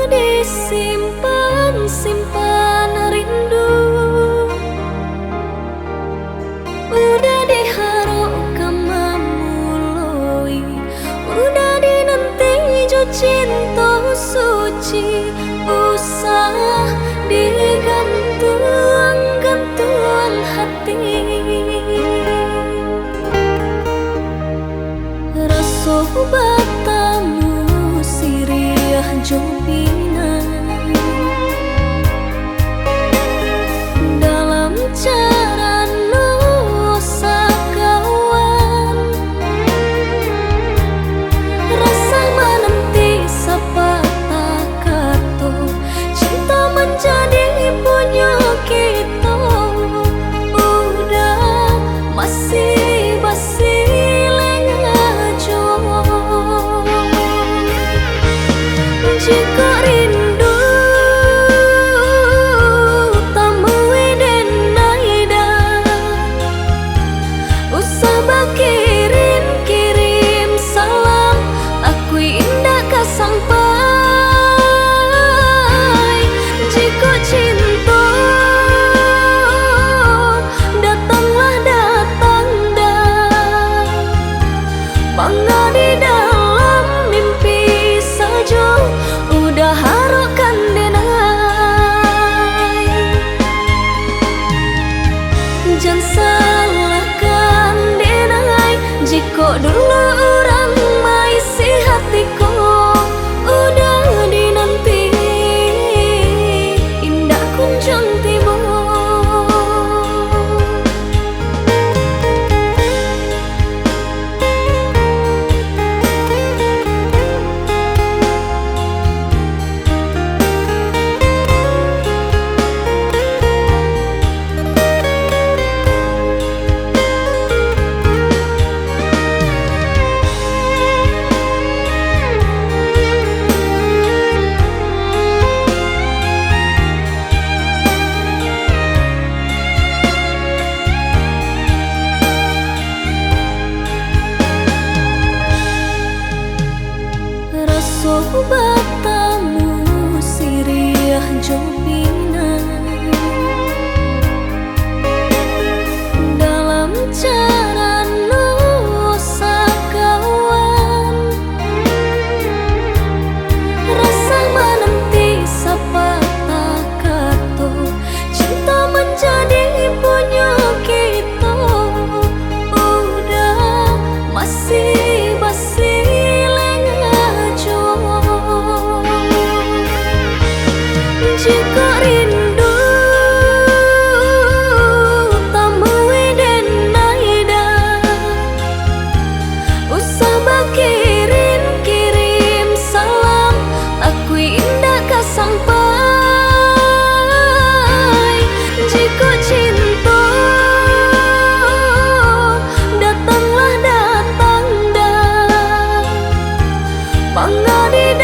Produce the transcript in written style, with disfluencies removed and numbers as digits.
disimpan-simpan rindu, udah diharap kamamuloi, udah dinanti jo cinta suci, usah digantung-gantung hati. Rasa batamu siriah jopina dalam cara nusa kawan, rasa menanti sepatah kata, cinta menjadi punya kita, udah masih basi. Jika rindu tamui denaida, usah kirim salam, aku indah sampai. Jika cinta datanglah datang dah, bangga di dalam mimpi saja, udah harukan denai. Jangan salahkan denai, jika dulu orang maisi hatiku, udah dinanti indah kunjung tiba. Batamu siriah jopina dalam cara nusa kawan, rasa menanti sepatah kata, cinta menjadi punya kita, udah masih basi. Jika rindu tamui denaida, usah kirim salam, aku indah sampai. Jika cinta datanglah datang dah, bangga di